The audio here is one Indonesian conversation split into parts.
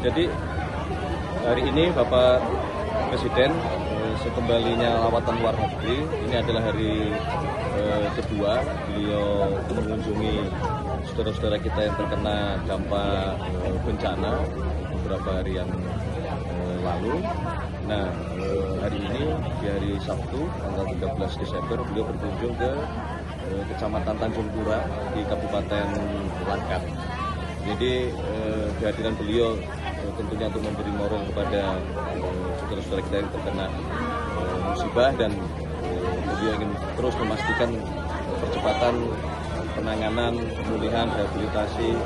Jadi hari ini Bapak Presiden sekembalinya lawatan luar negeri, ini adalah hari kedua beliau mengunjungi saudara-saudara kita yang terkena dampak bencana beberapa hari yang lalu. Nah, hari ini di hari Sabtu tanggal 13 Desember beliau berkunjung ke Kecamatan Tanjung Pura di Kabupaten Langkat. Jadi kehadiran beliau tentunya untuk memberi moral kepada saudara-saudara kita yang terkena musibah, dan beliau ingin terus memastikan percepatan penanganan, pemulihan, rehabilitasi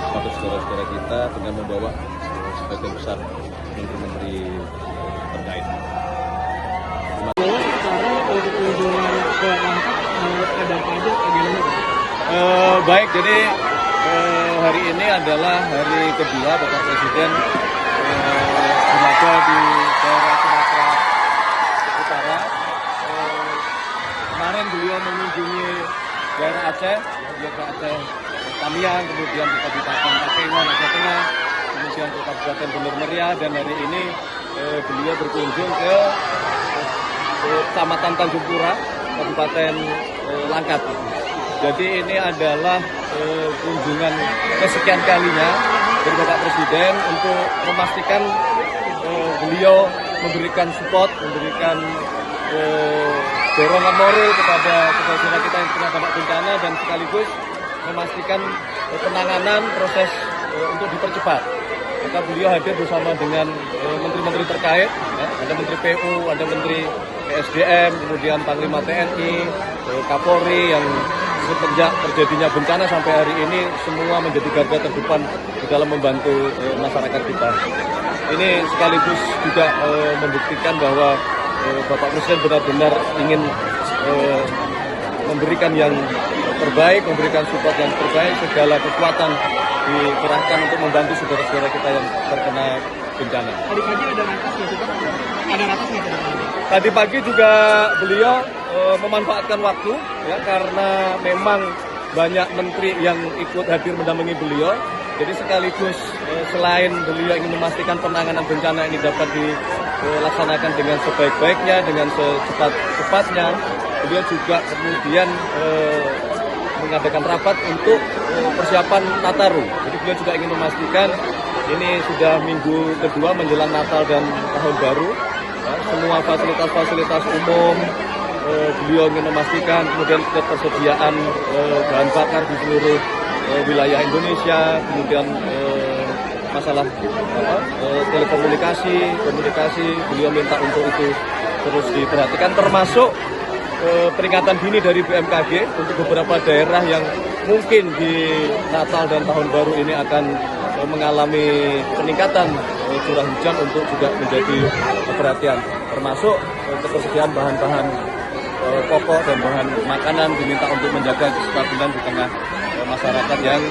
kepada saudara-saudara kita dengan membawa sebagian besar menteri-menteri terkait. Sekarang untuk kunjungan ke Langkat ada apa aja, bagaimana? Baik, jadi hari ini adalah hari kedua Bapak Presiden berada di daerah Sumatera Utara. Kemarin beliau mengunjungi daerah Aceh, beliau ke Aceh Tamiang, kemudian ke Kabupaten Takengon, Aceh Tengah, kemudian ke Kabupaten Bener Meriah, dan hari ini beliau berkunjung ke Kecamatan Tanjung Pura, Kabupaten Langkat. Jadi ini adalah kunjungan kesekian kalinya dari Bapak Presiden untuk memastikan beliau memberikan support, memberikan dorongan moral kepada saudara-saudara kita yang terkena dampak bencana, dan sekaligus memastikan penanganan proses untuk dipercepat. Maka beliau hadir bersama dengan menteri-menteri terkait, ya, ada Menteri PU, ada Menteri PSDM, kemudian Panglima TNI, Kapolri, yang sejak terjadinya bencana sampai hari ini semua menjadi garda terdepan di dalam membantu masyarakat kita. Ini sekaligus juga membuktikan bahwa Bapak Presiden benar-benar ingin memberikan yang terbaik, memberikan support yang terbaik, segala kekuatan dikerahkan untuk membantu saudara-saudara kita yang terkena bencana. Tadi pagi ada ratas nggak sih, Pak? Ada ratas nggak tadi? Tadi pagi juga beliau memanfaatkan waktu, ya, karena memang banyak menteri yang ikut hadir mendampingi beliau. Jadi sekaligus selain beliau ingin memastikan penanganan bencana ini dapat dilaksanakan dengan sebaik-baiknya, dengan secepat-cepatnya, beliau juga kemudian mengadakan rapat untuk persiapan Nataru. Jadi beliau juga ingin memastikan ini sudah minggu kedua menjelang Natal dan Tahun Baru, ya, semua fasilitas-fasilitas umum beliau ingin memastikan, kemudian ketersediaan bahan bakar di seluruh wilayah Indonesia, kemudian masalah komunikasi beliau minta untuk itu terus diperhatikan, termasuk peringatan dini dari BMKG untuk beberapa daerah yang mungkin di Natal dan Tahun Baru ini akan mengalami peningkatan curah hujan, untuk juga menjadi perhatian, termasuk ketersediaan bahan-bahan pokok dan bahan makanan diminta untuk menjaga kestabilan di tengah masyarakat yang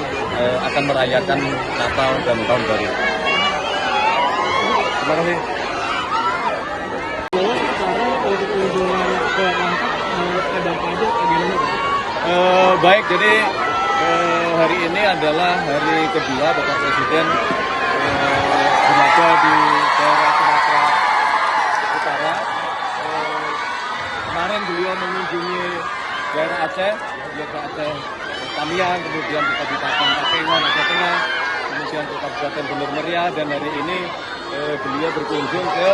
akan merayakan Natal dan Tahun Baru. Terima kasih. Sekarang untuk kunjungan ke Langkat ada apa aja, bagaimana? Baik, jadi hari ini adalah hari kedua Bapak Presiden berada di daerah Sumatera Utara. Kemarin beliau mengunjungi daerah Aceh, beliau ke Aceh Tamiang, kemudian ke Kabupaten Takengon, Aceh Tengah, kemudian ke Kabupaten Bener Meriah, dan hari ini beliau berkunjung ke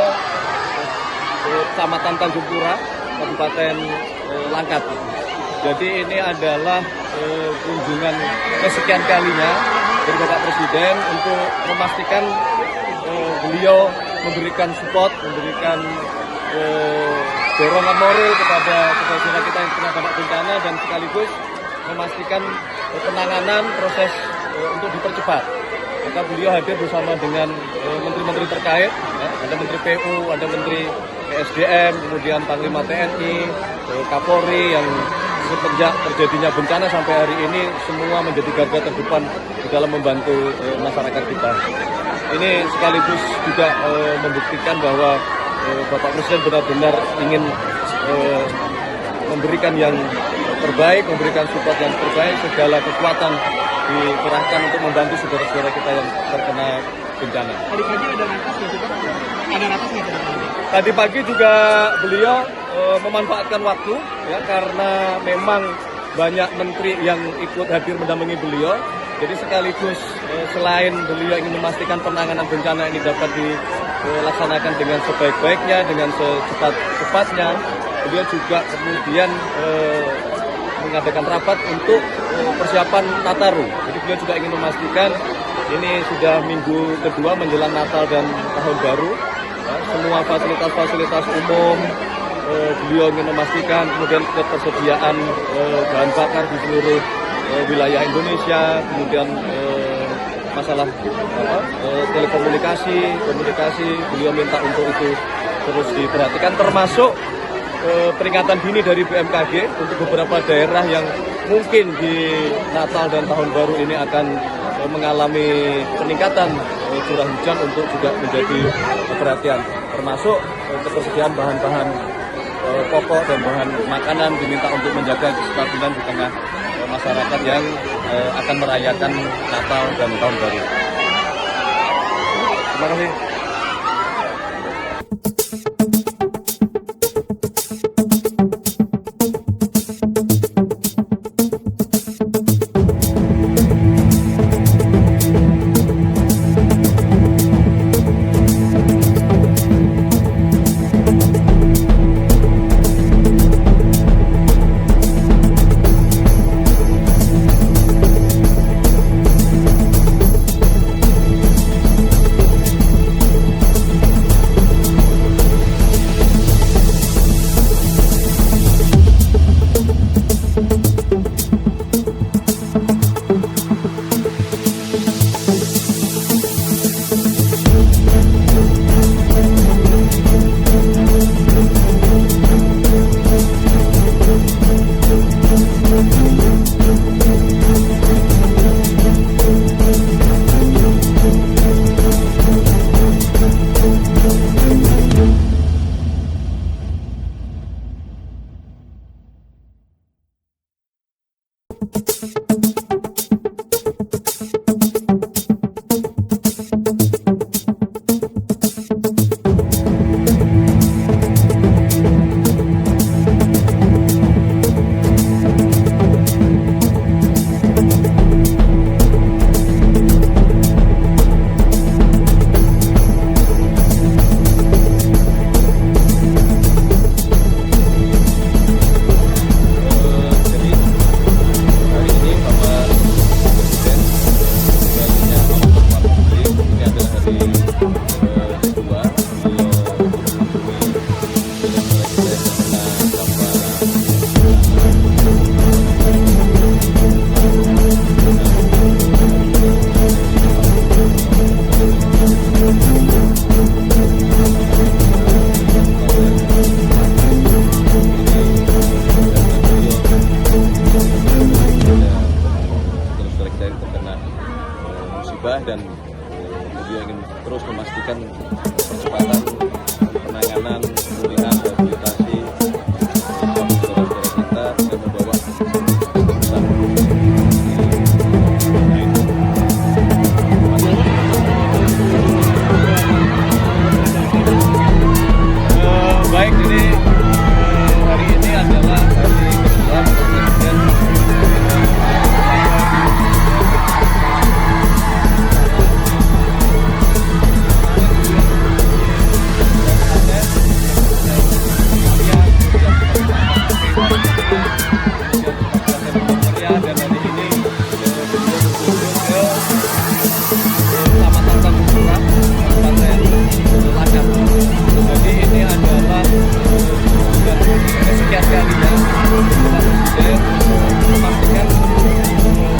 Kecamatan Tanjung Pura, Kabupaten Langkat. Jadi ini adalah kunjungan kesekian kalinya dari Bapak Presiden untuk memastikan beliau memberikan support, memberikan dorongan moral kepada saudara-saudara kita yang terkena dampak bencana, dan sekaligus memastikan penanganan proses untuk dipercepat. Maka beliau hadir bersama dengan menteri-menteri terkait, ya, ada Menteri PU, ada Menteri PSDM, kemudian Panglima TNI, Kapolri, yang sejak terjadinya bencana sampai hari ini semua menjadi garda terdepan di dalam membantu masyarakat kita. Ini sekaligus juga membuktikan bahwa Bapak Presiden benar-benar ingin memberikan yang terbaik, memberikan support yang terbaik, segala kekuatan dikerahkan untuk membantu saudara-saudara kita yang terkena bencana. Tadi pagi ada natas nggak sih Pak? Ada natas nggak tadi pagi? Tadi pagi juga beliau memanfaatkan waktu ya karena memang banyak menteri yang ikut hadir mendampingi beliau. Jadi sekaligus selain beliau ingin memastikan penanganan bencana ini dapat dilaksanakan dengan sebaik-baiknya, dengan secepat-cepatnya, beliau juga kemudian mengadakan rapat untuk persiapan Nataru. Jadi beliau juga ingin memastikan ini sudah minggu kedua menjelang Natal dan Tahun Baru. Ya, semua fasilitas-fasilitas umum beliau ingin memastikan, kemudian ketersediaan bahan bakar di seluruh wilayah Indonesia, kemudian masalah telekomunikasi, komunikasi, beliau minta untuk itu terus diperhatikan, termasuk peringatan dini dari BMKG untuk beberapa daerah yang mungkin di Natal dan Tahun Baru ini akan mengalami peningkatan curah hujan untuk juga menjadi perhatian, termasuk ketersediaan bahan-bahan pokok dan bahan makanan diminta untuk menjaga kestabilan di tengah masyarakat yang akan merayakan Natal dan Tahun Baru. Terima kasih. Dan beliau ingin terus memastikan percepatan penanganan, pemulihan, rehabilitasi saudara-saudara kita dan membawa keputusan baik. Jadi hari ini adalah hari kedua Presiden memastikan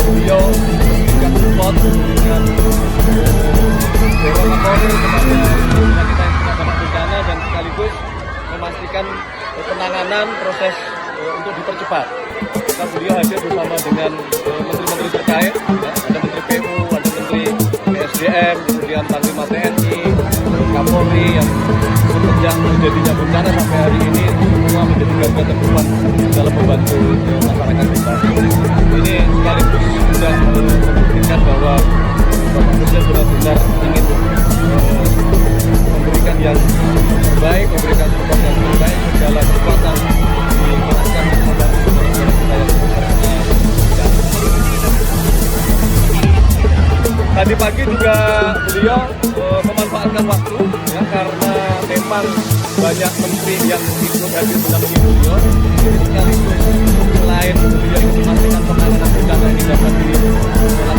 beliau juga support dengan dorongan Polri kepada kita yang terdampak bencana dan sekaligus memastikan penanganan proses untuk dipercepat. Maka beliau hadir bersama dengan menteri-menteri terkait, ya, ada Menteri PU, ada Menteri PSDM, kemudian Panglima TNI, Kapolri yang semenjak menjadinya bencana sampai hari ini semua menjadi garda terdepan dalam membantu masyarakat kita. Ini sekaligus sudah membuktikan bahwa Bapak Presiden benar-benar ingin memberikan yang terbaik, memberikan support yang terbaik, segala kekuatan dikerahkan untuk membantu saudara-saudara kita yang tadi pagi juga beliau memanfaatkan waktu ya, karena memang banyak menteri yang ikut hadir mendampingi beliau. Jadi sekaligus selain beliau ingin memastikan penanganan bencana ini dapat dilakukan